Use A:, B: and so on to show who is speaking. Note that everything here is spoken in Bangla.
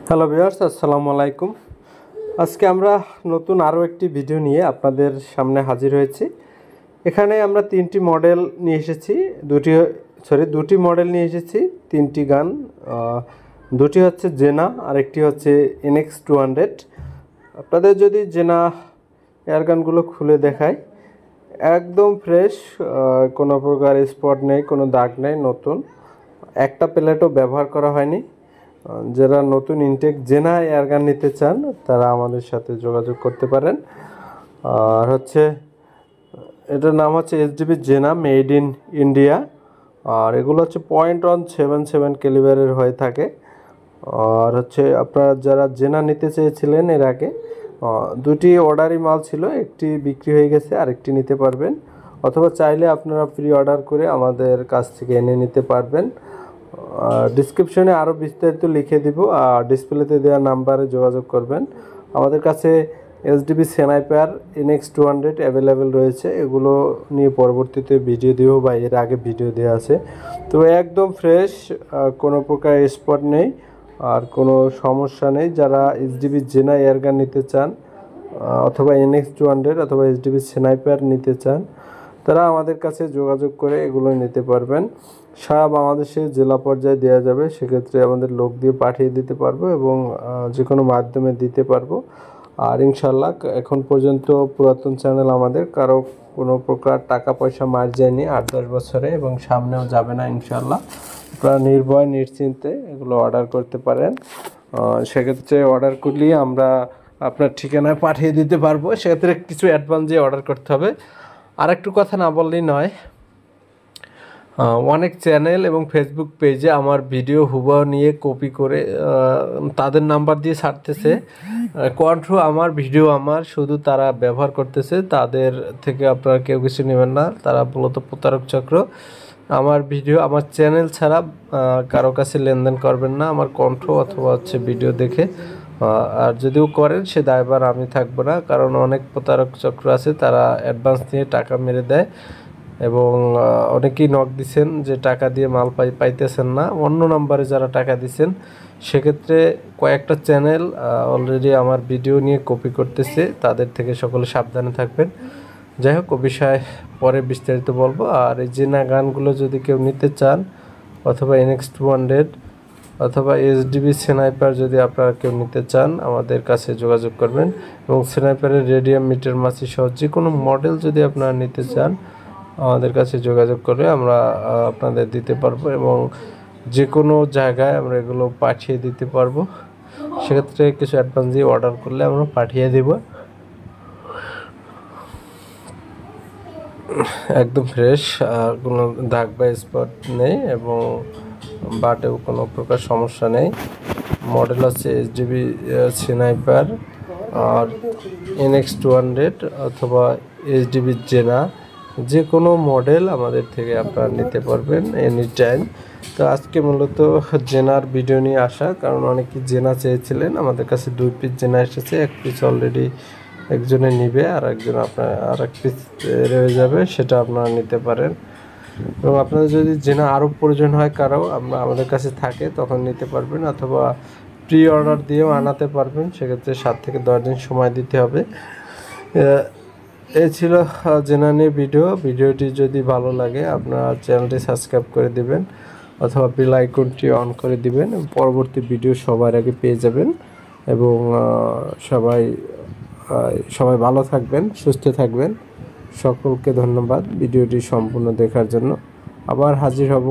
A: হ্যালো ভিউয়ার্স, আসসালামু আলাইকুম। আজকে আমরা নতুন আরও একটি ভিডিও নিয়ে আপনাদের সামনে হাজির হয়েছি। এখানে আমরা তিনটি মডেল নিয়ে এসেছি, দুটি মডেল নিয়ে এসেছি, তিনটি গান। দুটি হচ্ছে জেনা আর একটি হচ্ছে NX200। আপনাদের যদি জেনা এয়ার গানগুলো খুলে দেখায়, একদম ফ্রেশ, কোনো প্রকার স্পট নেই, কোনো দাগ নেই, নতুন, একটা প্লেটও ব্যবহার করা হয়নি। যারা নতুন ইনটেক জেনা এয়ারগান নিতে চান তারা আমাদের সাথে যোগাযোগ করতে পারেন। আর হচ্ছে এটার নাম হচ্ছে SDB জেনা, মেড ইন ইন্ডিয়া। আর এগুলো হচ্ছে 0.177 ক্যালিবারের হয়ে থাকে। আর হচ্ছে আপনারা যারা জেনা নিতে চেয়েছিলেন এর আগে, দুটি অর্ডারই মাল ছিল, একটি বিক্রি হয়ে গেছে, আরেকটি নিতে পারবেন, অথবা চাইলে আপনারা প্রি অর্ডার করে আমাদের কাছ থেকে এনে নিতে পারবেন। ডিসক্রিপশনে আরও বিস্তারিত লিখে দিব, আর ডিসপ্লেতে দেওয়া নাম্বারে যোগাযোগ করবেন। আমাদের কাছে SDB স্নাইপার NX200 অ্যাভেলেবেল রয়েছে, এগুলো নিয়ে পরবর্তীতে ভিডিও দিব বা এর আগে ভিডিও দেওয়া আছে। তো একদম ফ্রেশ, কোনো প্রকার স্পট নেই আর কোনো সমস্যা নেই। যারা SDB জেনা এয়ারগান নিতে চান অথবা NX200 অথবা SDB স্নাইপার নিতে চান, তারা আমাদের কাছে যোগাযোগ করে এগুলো নিতে পারবেন। সারা বাংলাদেশে জেলা পর্যায়ে দেওয়া যাবে, সেক্ষেত্রে আমাদের লোক দিয়ে পাঠিয়ে দিতে পারবো এবং যে কোনো মাধ্যমে দিতে পারবো। আর ইনশাল্লাহ এখন পর্যন্ত পুরাতন চ্যানেল আমাদের কারো কোনো প্রকার টাকা পয়সা মার যায়নি 8-10 বছরে, এবং সামনেও যাবে না ইনশাল্লাহ। আপনারা নির্ভয় নিশ্চিন্তে এগুলো অর্ডার করতে পারেন। সেক্ষেত্রে অর্ডার করলেই আমরা আপনার ঠিকানায় পাঠিয়ে দিতে পারবো। সেক্ষেত্রে কিছু অ্যাডভান্স দিয়ে অর্ডার করতে হবে। আর একটু কথা না বললেই নয়, অনেক চ্যানেল এবং ফেসবুক পেজে আমার ভিডিও হুবহু নিয়ে কপি করে তাদের নাম্বার দিয়ে ছাড়তেছে। কণ্ঠ আমার, ভিডিও আমার, শুধু তারা ব্যবহার করতেছে। তাদের থেকে আপনারা কেউ কিছু নেবেন না, তারা মূলত প্রতারক চক্র। আমার ভিডিও, আমার চ্যানেল ছাড়া কারো কাছে লেনদেন করবেন না আমার কণ্ঠ অথবা হচ্ছে ভিডিও দেখে। আর যদিও করেন সে দায়ভার আমি থাকবো না, কারণ অনেক প্রতারক চক্র আছে, তারা অ্যাডভান্স নিয়ে টাকা মেরে দেয় এবং অনেকেই নক দিচ্ছেন যে টাকা দিয়ে মাল পাইতেছেন না, অন্য নাম্বারে যারা টাকা দিচ্ছেন। সেক্ষেত্রে কয়েকটা চ্যানেল অলরেডি আমার ভিডিও নিয়ে কপি করতেছে, তাদের থেকে সকলে সাবধানে থাকবেন। যাই হোক, ও বিষয়ে পরে বিস্তারিত বলবো। আর এই জেনা গানগুলো যদি কেউ নিতে চান অথবা NX200 অথবা SDB স্নাইপার যদি আপনারা কেউ নিতে চান, আমাদের কাছে যোগাযোগ করবেন। এবং স্নাইপারের রেডিয়াম মিটার মাসি সহ যে কোনো মডেল যদি আপনারা নিতে চান, আমাদের কাছে যোগাযোগ করে আমরা আপনাদের দিতে পারবো এবং যে কোনো জায়গায় আমরা এগুলো পাঠিয়ে দিতে পারবো। সেক্ষেত্রে কিছু অ্যাডভান্স দিয়ে অর্ডার করলে আমরা পাঠিয়ে দেব। একদম ফ্রেশ, কোনো দাগ বা স্পট নেই এবং বাটেও কোনো প্রকার সমস্যা নেই। মডেল আছে SDB স্নাইপার আর NX200 অথবা SDB জেনা, যে কোনো মডেল আমাদের থেকে আপনারা নিতে পারবেন এনি টাইম। তো আজকে মূলত জেনার ভিডিও নিয়ে আসা, কারণ অনেকেই জেনা চেয়েছিলেন। আমাদের কাছে 2 পিস জেনা এসেছে, 1 পিস অলরেডি একজনে নিবে, আর একজন আপনার আর 1 পিস রয়ে যাবে, সেটা আপনারা নিতে পারেন। এবং আপনাদের যদি জেনা আরও প্রয়োজন হয় কারো, আমাদের কাছে থাকে, তখন নিতে পারবেন, অথবা প্রি অর্ডার দিয়েও আনাতে পারবেন। সেক্ষেত্রে 7 থেকে 10 দিন সময় দিতে হবে। এই ছিল জেনা নিয়ে ভিডিওটি যদি ভালো লাগে আপনারা চ্যানেলটি সাবস্ক্রাইব করে দিবেন অথবা বেল আইকনটি অন করে দিবেন, পরবর্তী ভিডিও সবার আগে পেয়ে যাবেন। এবং সবাই ভালো থাকবেন, সুস্থ থাকবেন। সকলকে ধন্যবাদ ভিডিওটি সম্পূর্ণ দেখার জন্য। আবার হাজির হব।